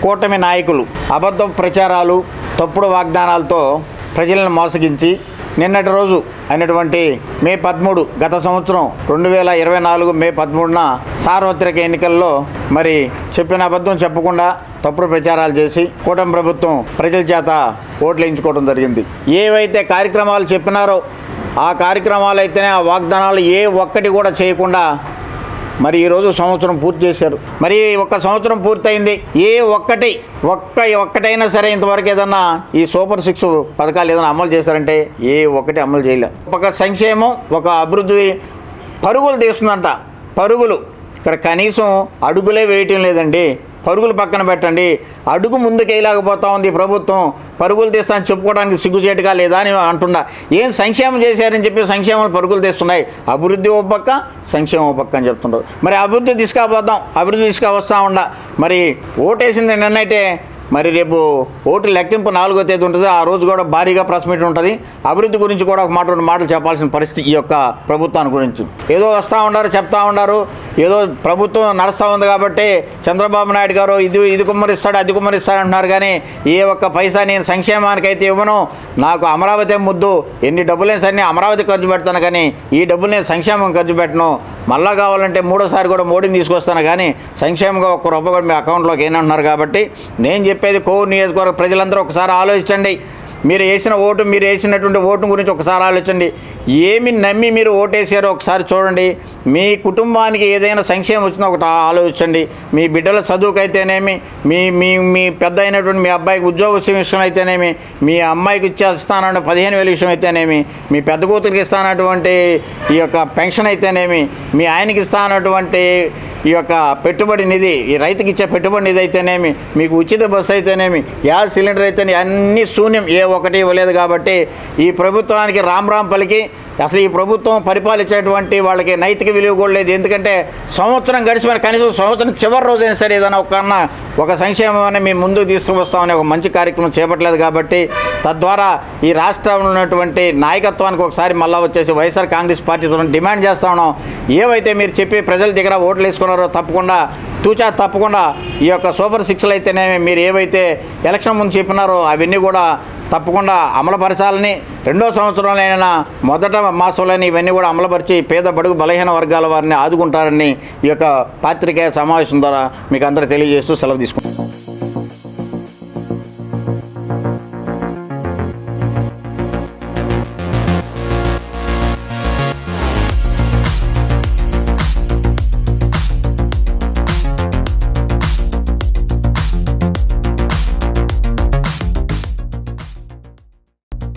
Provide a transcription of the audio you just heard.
కూటమి నాయకులు అబద్ధ ప్రచారాలు, తప్పుడు వాగ్దానాలతో ప్రజలను మోసగించి నిన్నటి రోజు అయినటువంటి మే 13 గత సంవత్సరం 2024 మే 13న సార్వత్రిక ఎన్నికల్లో మరి చెప్పిన అబద్ధం చెప్పకుండా తప్పుడు ప్రచారాలు చేసి కూటమి ప్రభుత్వం ప్రజల చేత ఓట్లు వేయించుకోవడం జరిగింది. ఏవైతే కార్యక్రమాలు చెప్పినారో ఆ కార్యక్రమాలు అయితేనే ఆ వాగ్దానాలు ఏ ఒక్కటి కూడా చేయకుండా మరి ఈరోజు సంవత్సరం పూర్తి చేశారు. మరి ఒక సంవత్సరం పూర్తయింది. ఏ ఒక్కటైనా సరే ఇంతవరకు ఏదన్నా ఈ సూపర్ 6 పథకాలు ఏదైనా అమలు చేశారంటే ఏ ఒక్కటి అమలు చేయలేదు. ఒక సంక్షేమం, ఒక అభివృద్ధి పరుగులు తీస్తుందంట. పరుగులు ఇక్కడ కనీసం అడుగులే వేయటం లేదండి. పరుగులు పక్కన పెట్టండి, అడుగు ముందుకు వేయలేకపోతా ఉంది ప్రభుత్వం. పరుగులు తీస్తానని చెప్పుకోవడానికి సిగ్గుచేటుగా లేదా అని అంటున్నా. ఏం సంక్షేమం చేశారని చెప్పి సంక్షేమాలు పరుగులు తీస్తున్నాయి. అభివృద్ధి ఓ పక్క, సంక్షేమం ఓ పక్క అని చెప్తున్నారు. మరి అభివృద్ధి తీసుకుపోతాం, అభివృద్ధి తీసుకువస్తా ఉండ. మరి ఓటేసింది నిన్నైతే మరి రేపు ఓటు లెక్కింపు 4వ తేదీ ఉంటుంది. ఆ రోజు కూడా భారీగా ప్రెస్ మీట్ ఉంటుంది. అభివృద్ధి గురించి కూడా ఒక రెండు మాటలు చెప్పాల్సిన పరిస్థితి ఈ యొక్క ప్రభుత్వాన్ని గురించి. ఏదో వస్తూ ఉన్నారు, చెప్తా ఉన్నారు, ఏదో ప్రభుత్వం నడుస్తూ ఉంది కాబట్టి చంద్రబాబు నాయుడు గారు ఇది కుమ్మరిస్తాడు, అది కుమ్మరిస్తాడు అంటున్నారు. కానీ ఏ ఒక్క పైసా నేను సంక్షేమానికి అయితే ఇవ్వను, నాకు అమరావతి ముద్దు, ఎన్ని డబ్బులేని సరే అమరావతి ఖర్చు పెడతాను, కానీ ఈ డబ్బులు నేను సంక్షేమం ఖర్చు పెట్టను. మళ్ళా కావాలంటే మూడోసారి కూడా మోడీని తీసుకొస్తాను, కానీ సంక్షేమంగా ఒక్క రూపాయి కూడా మీ అకౌంట్లోకి ఏనంటున్నారు. కాబట్టి నేను చెప్పేది కోవూరు నియోజకవర్గ ప్రజలందరూ ఒకసారి ఆలోచించండి. మీరు వేసినటువంటి ఓటు గురించి ఒకసారి ఆలోచించండి. ఏమి నమ్మి మీరు ఓటేసారో ఒకసారి చూడండి. మీ కుటుంబానికి ఏదైనా సంక్షేమం వచ్చినా ఒకటి ఆలోచించండి. మీ బిడ్డల చదువుకైతేనేమి, మీ పెద్ద అయినటువంటి మీ అబ్బాయికి ఉద్యోగ విషయం అయితేనేమి, మీ అమ్మాయికి ఇచ్చేస్తానంటే 15,000 విషయం అయితేనేమి, మీ పెద్ద కూతురికి ఇస్తానటువంటి ఈ యొక్క పెన్షన్ అయితేనేమి, మీ ఆయనకి ఇస్తానటువంటి ఈ యొక్క పెట్టుబడి నిధి, ఈ రైతుకి ఇచ్చే పెట్టుబడి నిధి అయితేనేమి, మీకు ఉచిత బస్సు అయితేనేమి, గ్యాస్ సిలిండర్ అయితేనే అన్నీ శూన్యం, ఏ ఒక్కటి ఇవ్వలేదు. కాబట్టి ఈ ప్రభుత్వానికి రామ్ పలికి అసలు ఈ ప్రభుత్వం పరిపాలించేటువంటి వాళ్ళకి నైతిక విలువ కూడా లేదు. ఎందుకంటే సంవత్సరం గడిచిపోయిన కనీసం సంవత్సరం చివరి రోజైనా సరే ఏదైనా ఒక సంక్షేమాన్ని మేము ముందుకు తీసుకువస్తామని ఒక మంచి కార్యక్రమం చేపట్టలేదు. కాబట్టి తద్వారా ఈ రాష్ట్రంలో ఉన్నటువంటి నాయకత్వానికి ఒకసారి మళ్ళీ వచ్చేసి వైఎస్ఆర్ కాంగ్రెస్ పార్టీతో డిమాండ్ చేస్తా ఉన్నాం. ఏవైతే మీరు చెప్పి ప్రజల దగ్గర ఓట్లు వేసుకున్నారో తప్పకుండా ఈ యొక్క సూపర్ 6లు అయితేనేమి, మీరు ఏవైతే ఎలక్షన్ ముందు చెప్పినారో అవన్నీ కూడా తప్పకుండా అమలుపరచాలని, 2వ సంవత్సరంలోనైనా మొదట మాసంలోని ఇవన్నీ కూడా అమలుపరిచి పేద బడుగు బలహీన వర్గాల వారిని ఆదుకుంటారని ఈ యొక్క పాత్రికేయ సమావేశం ద్వారా మీకు అందరూ తెలియజేస్తూ సెలవు తీసుకుంటాం.